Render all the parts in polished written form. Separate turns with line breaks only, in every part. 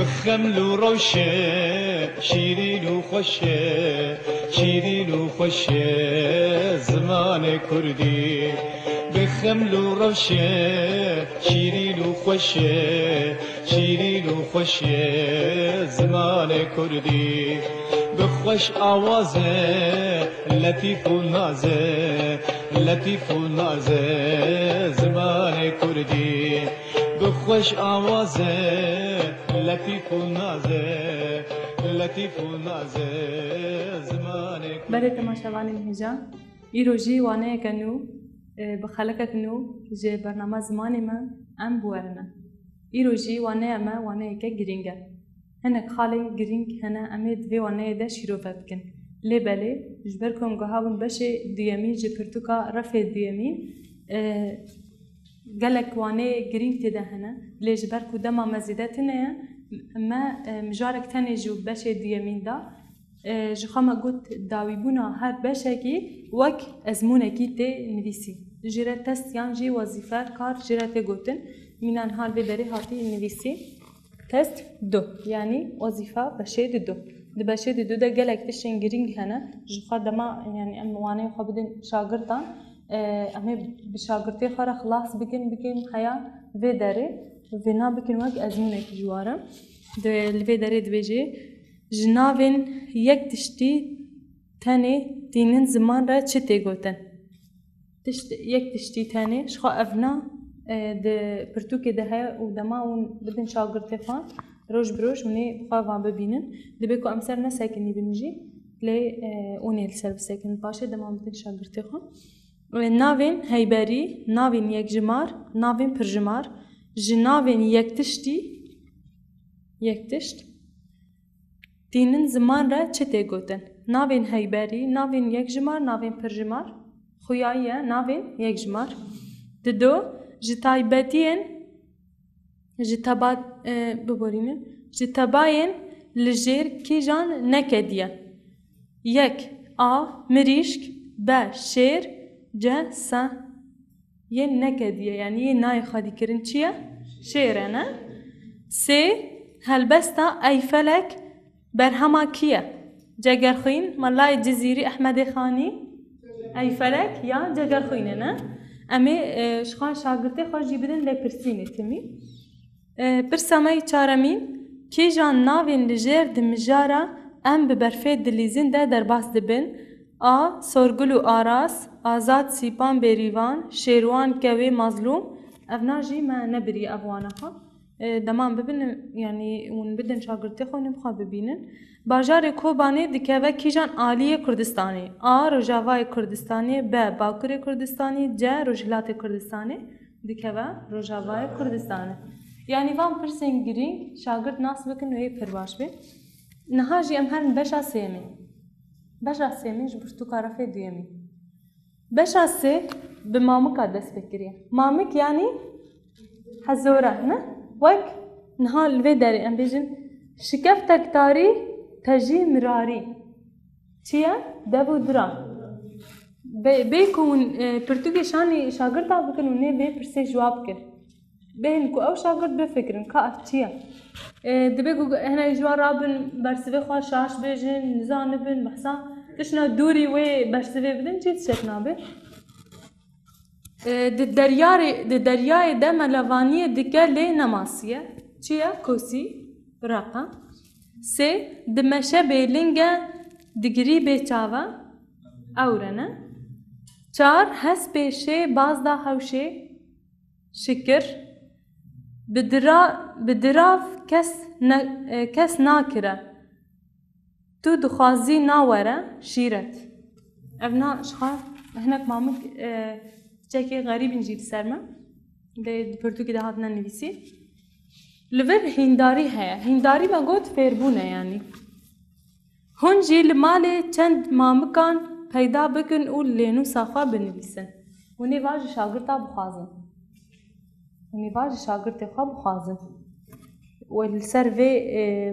بخمل وروشه شیرین و خوشه شیرین و خوشه زمان کردی بخمل وروشه شیرین و خوشه شیرین و خوشه زمان کردی بخوش آوازه لطیف و نازه لطیف و نازه زمان کردی بخوش آوازه لطیف و نازه لطیف و نازه زمان کردی
برای تماشاوانی مهجا ایروژی وانه کنو بخلقه کنو جه برنامه زمانی من ام بورنه ایروژی وانه اما وانه که گرینگه هنک خالی گرینگ هنه امید وی وانه ده شیروفت کن لی بله جبر کم گهاون بشه دیمی جپرتوکا رفع دیمی گلک وانه گرینگ تده هنه لی جبر کدام مزیدتنه ما مجارک تنه جو بشه دیمین دا جخما گوت داوی بونا هر بشه کی وک ازمونه کی ته نویسی جره تست یان جی وظیفه کار جره ته گوتن مینان حال به دری هاتی نویسی تست دو یعنی وظیفه بشه دو ده بشه دو ده گلک تشین گرینگ هنه جخا دما یعنی ام وانه خو بدن شاگردان اما بشاگردی خورا خلاص بکن حیا و داره و نا بکن وک ازمونه کی جوارم ده لوی داره دویجه جنابین یک تشتی تنه دینن زمان را چه تیگوتن یک تشتی تنه شخو افنا ده پرتوکه ده های و دما اون بدن شاگرد فان روش بروش ونی خواه ببینن ده بکو امسر نساکنی بنجی لی اونی لسر بساکن باشه دما بدن شاگرد خان ناوین هیبری ناوین یک جمار ناوین پر جمار جنابین یک تشتی یک تشت دینن زمان را چه تیگوتن ناوین هیبری ناوین یک جمار ناوین پر جمار خویایه ناوین یک جمار دو جتایبتین جتابات ببرینه جتاباین لجیر کی جان نکدیه یک آ مریشک ب شیر ج س یه نکدیه یعنی یه نای خادی کرن چیه شیره نه سه هلبستا ای فلک برهما کیه جگرخوین ملای جزیری احمد خانی ای فلک یا جگرخوینه نه امی شخوان شاگرده خوشی بدن لی پرسینه تمی پرسامای چارمین کی جان ناوین لجیر دمجارا ام ببرفه دلیزین ده در باس دبن آ سرگل و آراس آزاد سیپان بریوان شیروان کوی مظلوم افناجی ما نبری افوانها دمان ببین یعنی اون بدن شاگرده خونم خواه ببینن باجار کوبانی دکوه کیجان عالیه کردستانی آ روجاوای کردستانی ب باکور کردستانی ج روجلات کردستانی دکوه روجاوای کردستانی یعنی وام پرسین گرینگ شاگرد ناس بکن وی پرواش بی نهاجی ام هرن بشا سیمی بشا سیمی جبرتو کارفه دیمی بشا سی به مامکا دست بکریه مامک یعنی حزوره نه وك نهال في داري ام بيجن شكفتك تاري تجي مراري تيا دبو درا بيكون برتوغي شاني شاگرد بكن وني بي برسي جواب كر بينكو او شاگرد بفكرن كاف تيا دبيكو هنا جوار رابن برسوي خوا شاش بيجن نزان بن بحسا تشنا دوري وي برسوي بدن جيت شتنا به دریای ده ملوانی دیگر لی نماسیه چیه؟ کوسی راقا سه دمشه بیلنگه دیگری بیچاوه اورنه چار هس پیشه بازدا خوشه شکر بدراف کس ناکره تو دخوازی ناوره شیرت افنا شخواه هناك مامك جاكي غريب نجيب سرما ده برتوكي ده هاتنا نويسي لفر هنداري هيا هنداري ما قلت فيربونه يعني هنجي لمالي چند مامكان پیدا بکن او لینو صافا بنویسن ونی واج شاگرتا بخوازن ونی واج شاگرت خو بخوازن والسرفي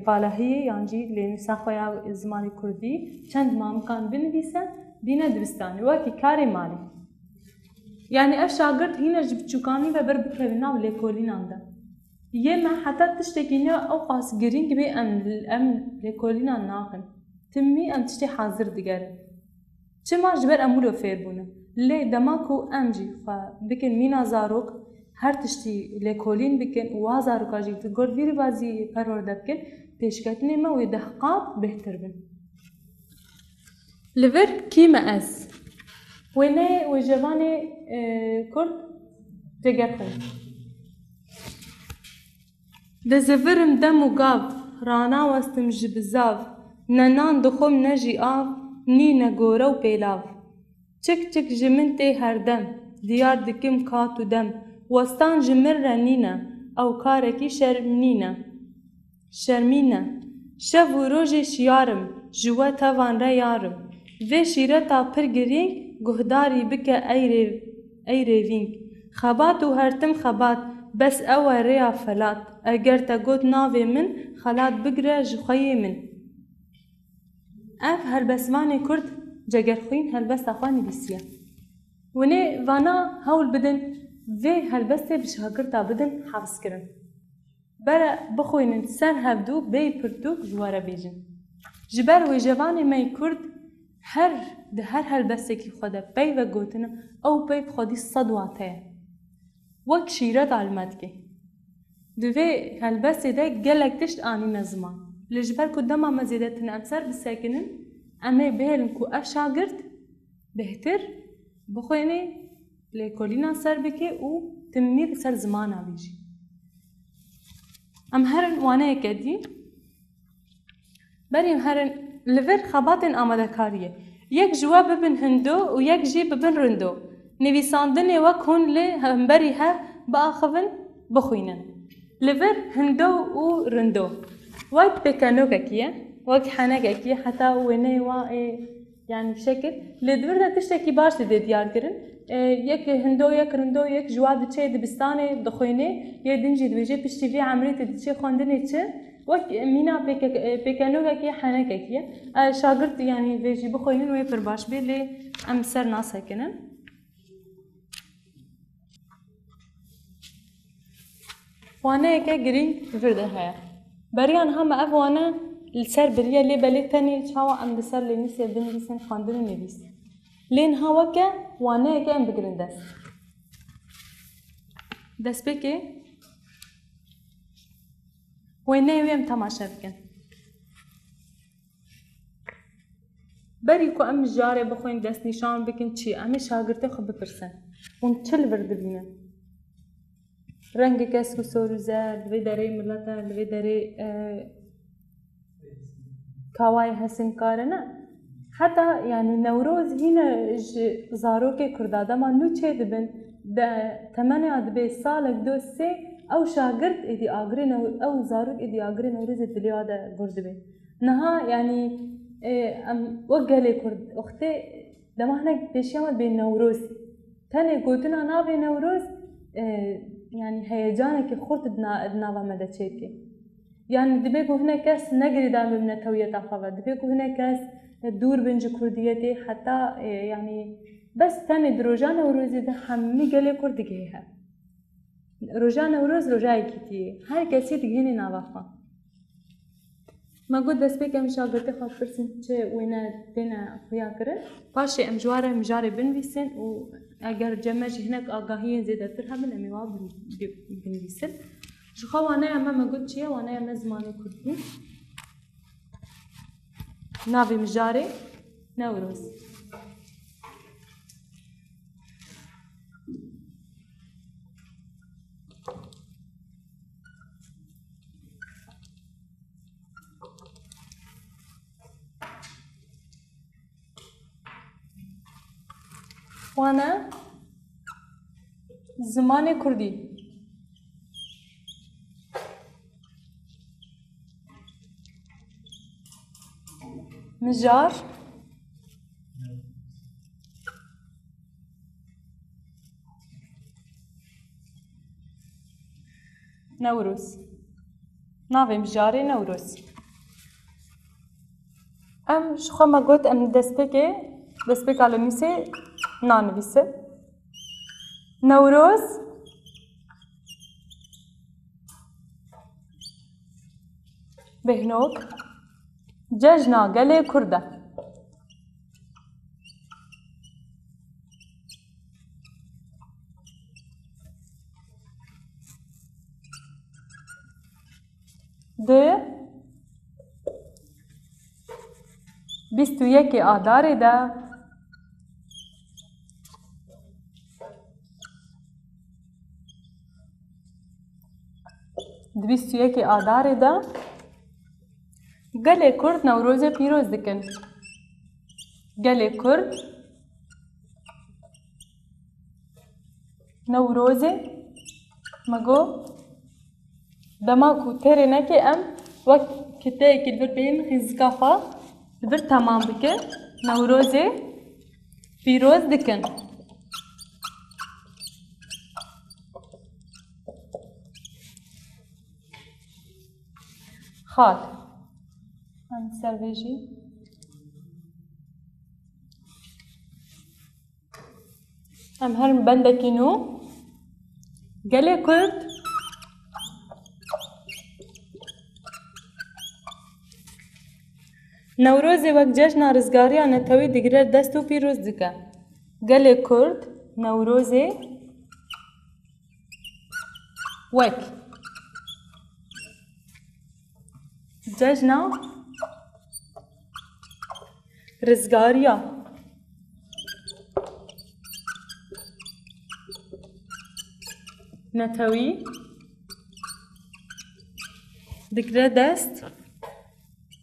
فالهي يعني لینو صافا یا زمانی کردی چند مامکان بنویسن بينا دبستاني وكي كاري مالي يعني اف شاگرد هنا جبتشوكاني و بر بكرنا وليكولين عنده یه من حتی تشتکی نه او قاس گرینگ بی ام لکولینا ناقن تمی ام تشتی حاضر دیگره چه ما جبر امولو فیر بونه لی دماکو ام جی خوا بکن مینا زاروک هر تشتی لکولین بکن و زاروک آجی تگرد ویری بازی پرورده بکن پیشکتنی ما و دهقات بهتر بن لور کیما از وینه و جوانی کرد جگر خون دزفرم دم و گاو رانا وستم جبزاو ننان دخوم نجی آو نی نگوره و پیلاو چک چک جمن تی هر دم دیار دکم کاتو دم وستان جمر رنینه او کارکی شرمینه شف و روژ شیارم جوا تاوان را یارم و شیره تا پر گرینگ گهداری بکه ای ریوینگ خبات و هرتم خبات بس او ریا فلات اگر تا گوت ناوی من خلات بگره جخوی من اف هلبسوانی کرد جگر خوین هلبس اخوانی بیسیه ونه وانا هول بدن و هلبسته بشاگر تا بدن حفظ کرن برا بخوینن سر هفدو بی پرتوک جواره بیجن جبر و جوانی می کرد هر هلبسته کی خوده بی و گوتنه او بی خودی صدواته وک شیرت علمت که دوی هلبسته ده گلک تشت آنی نزمان لجبر که دما مزیدتن امسر بسکنن اما بهلن که اف شاگرد بهتر بخوینه لکولینا سر بکه و تمیر سر زمان آویجی ام هرن وانه کدی بریم هرن لور خباتن آماده کاریه یک جواب ببن هندو و یک جی ببن رندو نویساندن وک هون لی همبری ها باخون بخوینن لور هندو و رندو وقت بکانوکا کیه وقت حناکا کیه حتی وینه يعني بشكل لدور ده تشتكي باش دي ديار كرن يك هندو يك رندو يك جواد تشي دبستاني دخويني يا دنجي دويجي بشتي في عملية تشي خوندني تشي وك مينا بيكانوكا كي حناكا كي شاگرد يعني بيجي بخوينن وي پر باش بي لي ام سر ناسا كنن وانا يكا گرين فرده هيا بريان هم اف وانا السر بريا لي بالي تاني شاوا ام دسر لي نسي بندسن خاندن نبيس لين هواكا وانا يكا ام بگرن دس بكي وينه ويم تماشا بكن بري كو ام جاري بخوين دست نشان بكن چي امي شاگرته خو بپرسن اون چل ورد بینن رنگ کسکو سوروزه لوی داره ملتا لوی داره کاوای حسن کارنا حتی يعني نوروز هنا زاروك كردادا ما نو چه دبن ده تمنى دبي سالك دو سي او شاگرد ادي اگرين او زاروك ادي اگرين نوروز دلياده گردبه نها يعني ام وقالي كرد اختي دماغنا بيشيامت بين نوروز تاني قلتنا نابي نوروز يعني هيجانك خورت دناوا مدى چيكي يعني دبيكو هنا كاس نقري دام من توية عفوا دبيكو هنا كاس دور بنج كرديتي حتى يعني بس تاني دروجان وروزي ده همي قالي كرديها روجان وروز روجاي كتي هر كسي تجيني نافخا ما قد دست بك ام شاگرده خواهد پرسن چه وینا دینا خویا کرد پاشه ام جواره مجاری بنویسن و اگر جمعش هناك آگاهی زیاده تر همین امیوا بنویسن شخوا وانه اما ما قد چیه وانه اما زمانی کردی ناوی مجاری نوروز وانا زمان کردی مجار نوروز ناوی مجاری نوروز ام شخوا ما قلت ام دست على نویسه نانویسه نوروز بهنوک جژنا گلê Kurd e. Di 21 Adarê de di 21 Adarê de gelê Kurd Newrozê pîroz dikin. Gelê Kurd Newrozê me got dema ku têrê neke em wek kiteyekî li vir bên xîzika xwe li vir temam bikin, Newrozê pîroz dikin. Xal em ser vê jî em herin bendekî nû gelê Kurd Newrozê wek cejna rizgariya netewî digire dest û pîroz dike. Gelê Kurd Newrozê wek cejna rizgariya netewî digire dest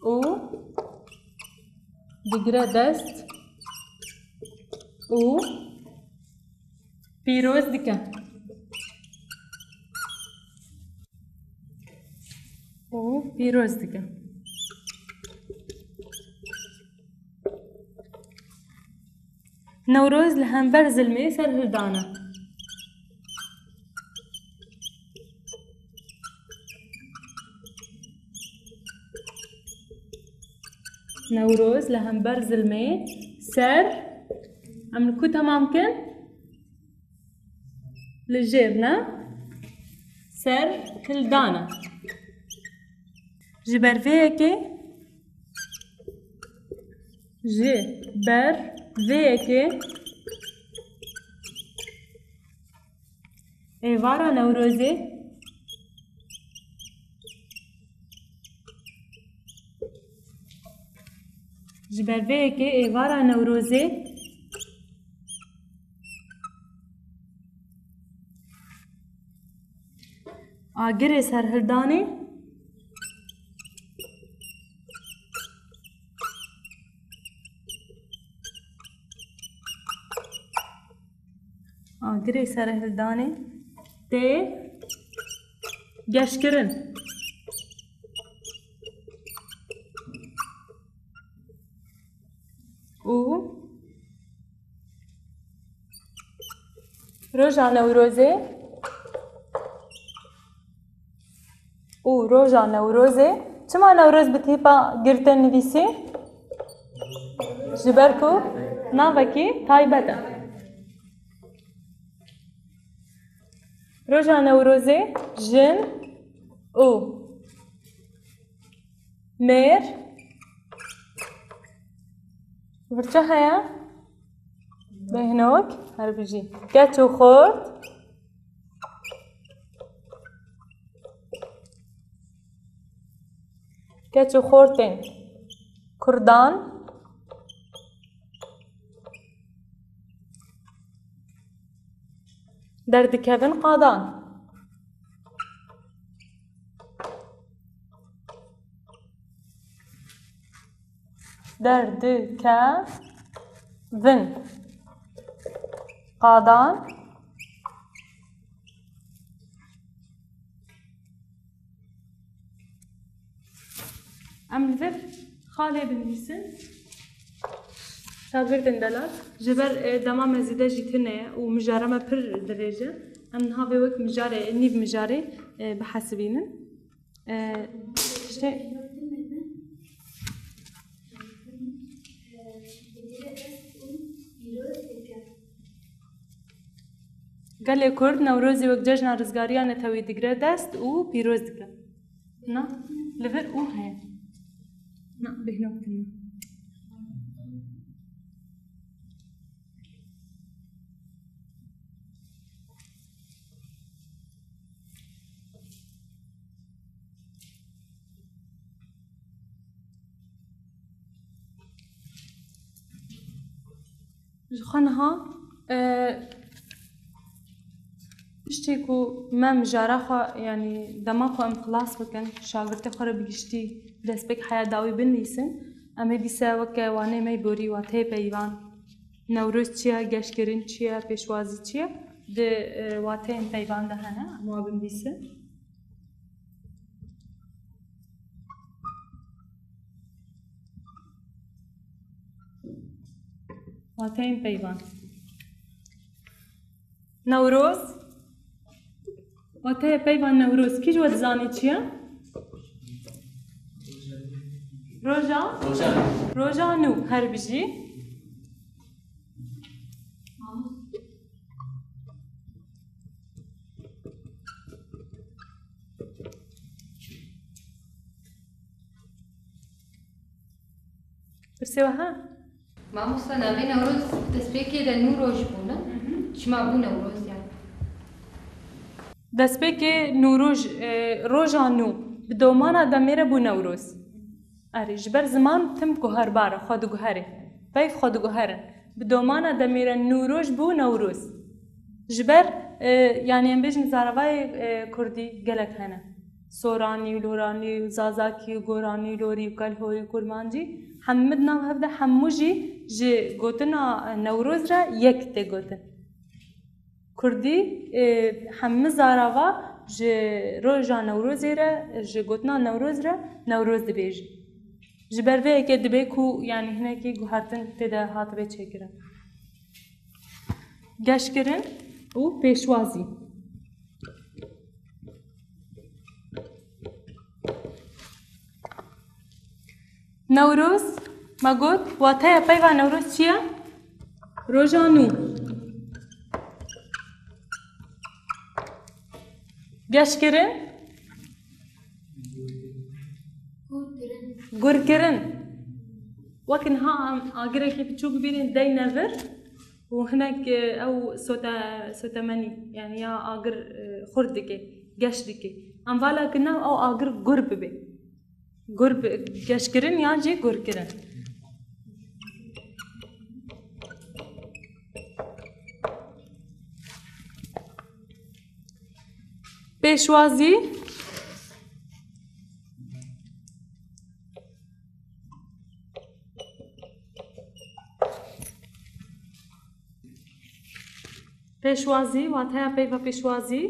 û digire dest û pîroz dike. û pîroz dike. Newroz li hember zilmê serhildan e. Newroz li hember zilmê ser em li ku temam kin? Li jêr ne? Ser hildan e. Ji ber vê yekê ji ber vê yekê êvara Newrozê ji ber vê yekê êvara Newrozê agirê serhildanê agirê serhildanê tê geşkirin. û roja Newrozê çima Newroz bi tîpa girtin nivîsî? Ji ber ku navekî taybet e. Roja Newrozê jin û mêr vir çi heye? Bêhnok herbijî keç û xort keç û xortên Kurdan derdikevin qadan. Derdikevin qadan em li vir xalê binivîsin şagirdên delat ji ber dema me zêde jî tune ye û mijara me pir dirêj e em niha vê wek mijarê nîv mijarê bihesibînin. Gelê Kurd Newrozê wek cejna rizgariya netewî digire dest û pîroz dike. نا لفر او هي نا بهنوكتنا جخانها پشتی کو مم جارخا یعنی دماغو ام خلاص بکن شاگرد خور بگشتی دست بک حیا داوی بنویسن اما دیسا وکه وانه می بوری واته پیوان نوروز چیه گشکرین چیه پیشوازی چیه ده واته ام پیوان ده هنه اما بنویسن واته ام پیوان نوروز واته پیوان نوروز کی جواد زانی چیه؟ روژا نو هر بجی برسیوه ها؟
مامۆستا ناوی نەورۆز دەستپێکی لە نو ڕۆژ بوونە چما بوو نەورۆز یان
دەستپێکێ نوروژ ڕۆژا نو bi domana demêre bû newroz erê ji ber ziman tim guherbar e xwe diguhere peyv xwe diguherin bi domana demêre nûroj bû newroz ji ber yani em bêjin zaravayê kurdî gelek hene soranî loranî zazakî goranî lorî kalhorî kurmancî hemû di nav hev de hemû jî ji gotina newroz re yek tê gotin Kurdî hemû zarava ji roja newrozê re ji gotina newroz re newroz dibêjin ji ber vê yekê dibe ku yani hinekî guhertin têde hatibe çêkirin geşkirin û pêşwazî newroz me got wateya peyva newroz çi ye roja nû geşkirin gurkirin وەکن ها ئاگرێکی بچووک ببینین دەینە ڤر و هەنێک ئەو سۆتەمەنی یعنی یا ئاگر خورد دکێ گەشت دکێ ئەم ڤالاکردنا ئەو ئاگر گور ببێ گور گەشتکردن یان جێ گورکردن پێشوازی پێشوازی واتەیە پێیڤە پێشوازی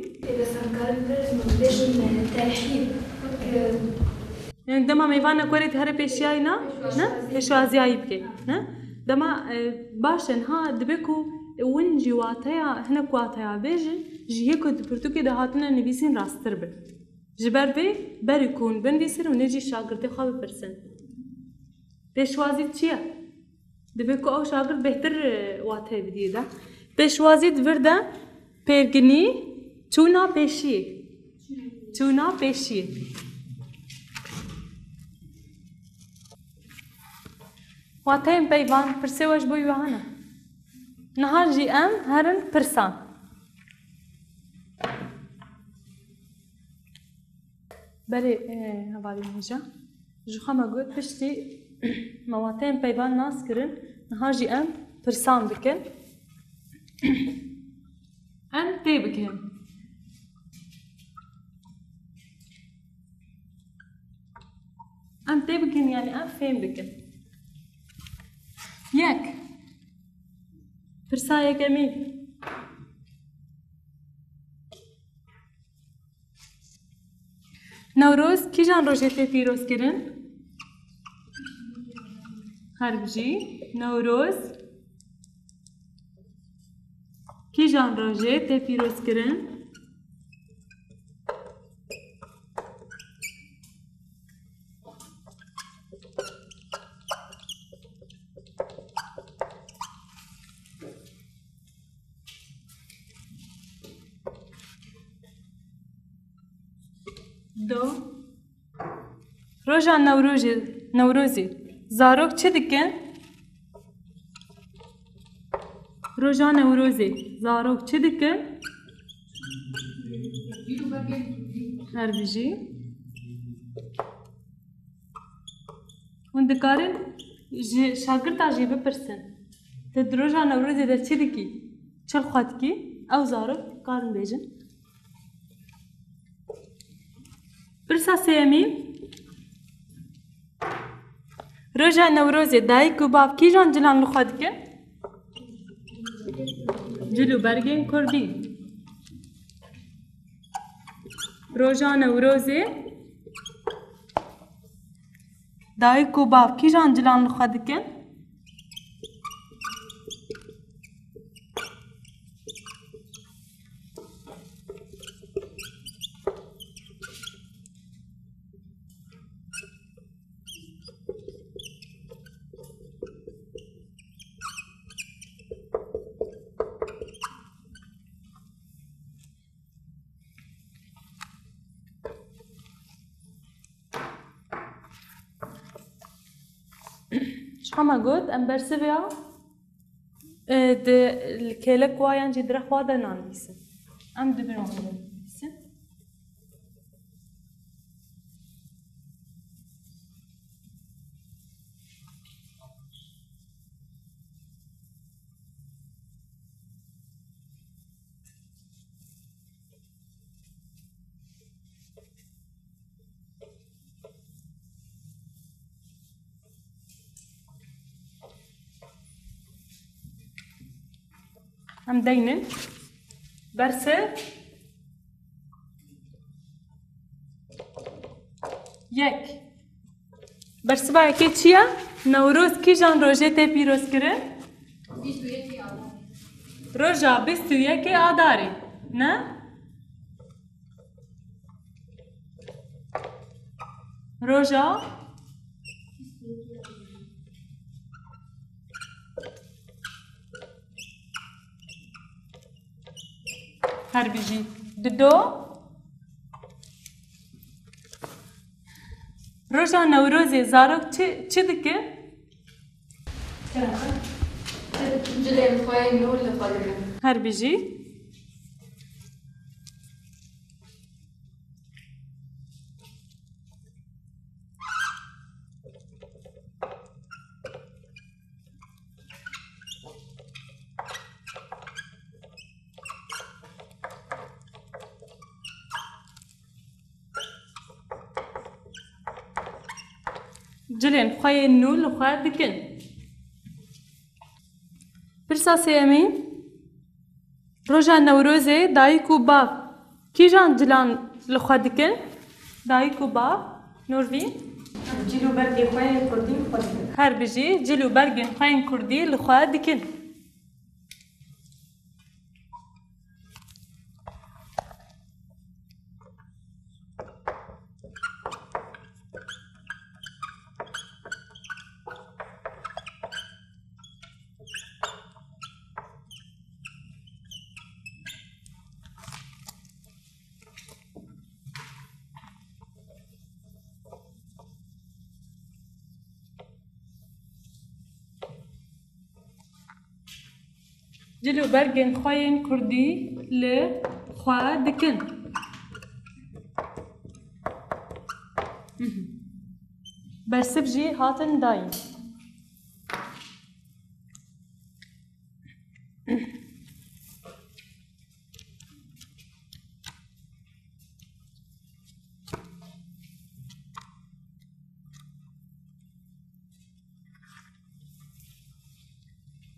دەما مەیڤانە کۆرێت هەرە پێشیایی نا پێشوازیایی بکەی دەما باشن ها دەبێت و ونجی واتەیە هەنێک واتەیە بێژن ji yek pirtûkê de hatine nivîsîn rasttir bin ji ber vê berî ku hûn binivîsin û nêjî şagirdê xwe bipirsin pêşwazî çi ye dibe ku ew şagird bêhtir wateyê bidîye de pêşwazî divir de pêrginî çûna pêşiyê çûna pêşiyê wateyên peyvan pirsê we ji bo wê hene niha jî em herin pirsan berê hevalî hêja ji xwe me got piştî me wateyên peyvan nas kirin niha jî em pirsan bikin em tê bikin em tê bikin yani em fêm bikin yek pirsa yekemîn Newroz kîjan rojê tê pîrozkirin? Her bijî Newroz kîjan rojê tê pîrozkirin? Do روژا نوروزی زاروک چه دکن؟ روژا نوروزی زاروک چه دکن؟ هر بیجی اون دکارن شاگرد آجی بپرسن تد روژا نوروزی در چه دکی؟ چل خواد کی؟ او زاروک کارن بیجن برسا سیمی روژا نوروزی دایک و باب کی جان جلان لخواد که؟ جلو برگین کردی روژا نوروزی دایک و باب کی جان جلان لخواد که؟ شما گفت ام برسویا د الکلک وایان جی در خواهد نان بیسن ام دبیرون بیسن هم دینن برسه یک برسه با یکی چیه؟ نوروز کی جان روژه تی پیروز کرده؟ روژا 21 آداری نه؟ روژا هر بیجی دو روژا نوروزی زاروک چی دکه؟
جلين خوي نور لخالنا
هر بیجی جلين خوي نور لخال دکن برسا سیمی روژا نوروزی دایک و باف کی جان جلان لخوا دکن دایک و باف نوروی
جلو برقي خوي كردي خوي
هر بیجی جلو برگن خوین کردی لخوا دکن جلو برگن خوین کردی لخوا دکن برسب جی هاتن داین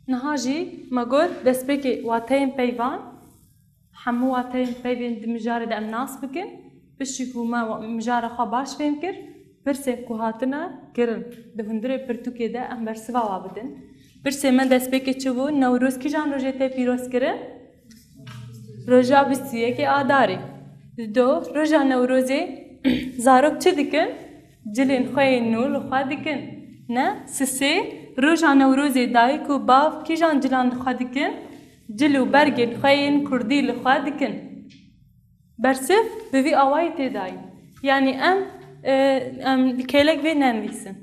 نهاجي ما قلت دس بكي واتين بيفان حمو واتين بيفين دمجارة دا الناس بكن بشيكو ما مجارة خباش فيمكر برسي كوهاتنا كرن دهندري برتوكي دا ام برسوا وابدن برسي من دس بكي چوو نوروز كي جان روجه بيروز كرن روجا بسيئة كي آداري دو روجا نوروزي زاروك چه دكن جلين خوين نول وخوا دكن نه سسي روژا نوروزی دایک و باف کی جان جلان لخوا دکن جلو برگن خوین کردی لخوا دکن برسف بوی آوای تدای یعنی ام ام کلک و ننویسن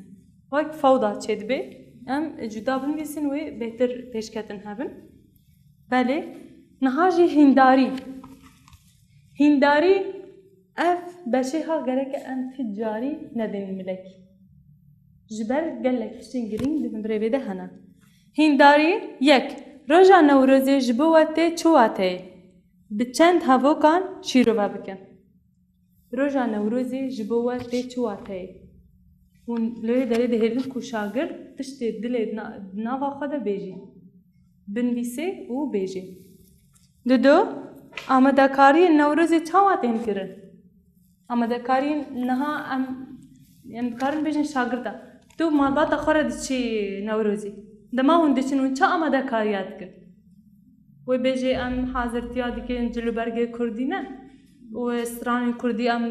وقت فوضا چه دبی ام جدا بنویسن و بهتر پیشکتن هبن بله نهاجی هنداری اف بشه ها گره که ام تجاری ندین ملک جبر گلک پشتین گرین دبن بریویده هنه هنداری یک روژا نوروزی جبواته چواته به چند هواکان شیرو بکن روژا نوروزی جبواته چواته اون لوی داره دهیدن کو شاگر تشتی دل ناوا خدا بیجی بنویسه و بیجی دو آمدکاری نوروزی چواتین کرن آمدکاری نها ام کارن بیجن شاگرده تو مالبات خورد چی نوروزی دما هون دچنون چه آمدکاریات کن و بیجی ام حاضرتیا دیگه جلو برگه کردی نه و استران کردی ام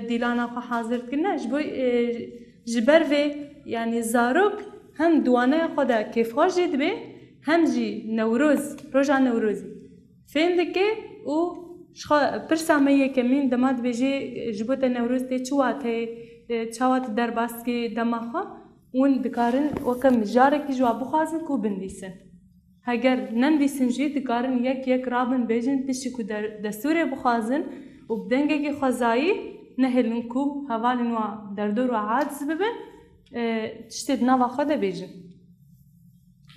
دیلانا خو حاضر کنه جبر و یعنی زاروک هم دوانه خدا کیف خوش جد به هم جی نوروز روزا نوروزی فهم دکه او پرسامیه که من دماد بیجی جبوت نوروز تی چوات در باس که دماغه اون دکارن وکم جاره کی جواب خازن کو بندیسن اگر نندیسن جی دکارن یک رابن بیجن تشی کو در دستور بخازن و بدنگه کی خزایی نهلن کو حوالن و در دور و عاد سببن تشتد نوا خدا بیجن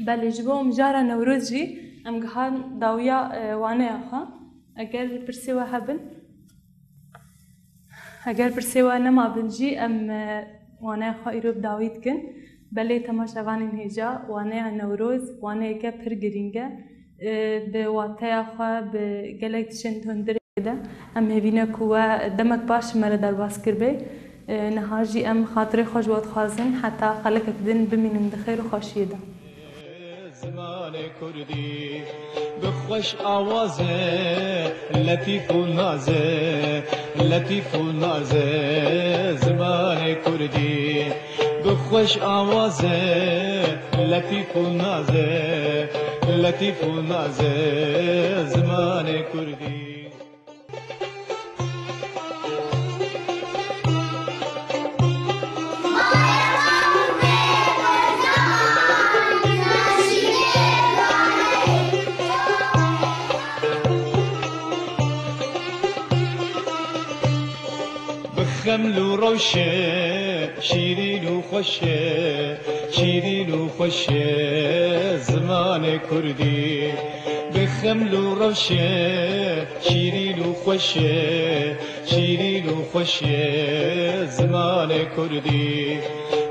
بله جبو مجاره نوروز جی ام گهان داویا وانه آخا اگر پرسیوه هبن اگر پرسیوه نما بنجی ام وانه آخا ایروب داوید کن بله تماشاوانین هیجا وانه نوروز وانه که پر گرینگه به واته آخا به گلک تشن تندره ده ام هبینه کوه دمک باش مره در باس کربه نهاجی ام خاطر خوش واد خازن حتی خلق بدن بمینن دخیر و خوشیه ده
زمان کردی بخوش آوازه لطیف و نازه لطیف و نازه زمان کردی بخوش آوازه لطیف و نازه لطیف و نازه زمان کردی خمل و روشه شیرین و خوشه شیرین و خوشه زمان کردی به خمل و روشه شیرین و خوشه شیرین و خوشه زمان کردی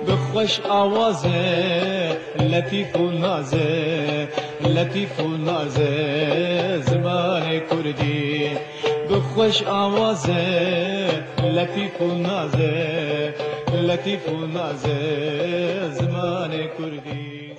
به خوش آوازه لطیف و نازه لطیف و نازه زمان کردی به خوش آوازه لطیف و نازه لطیف و نازه زمان کردی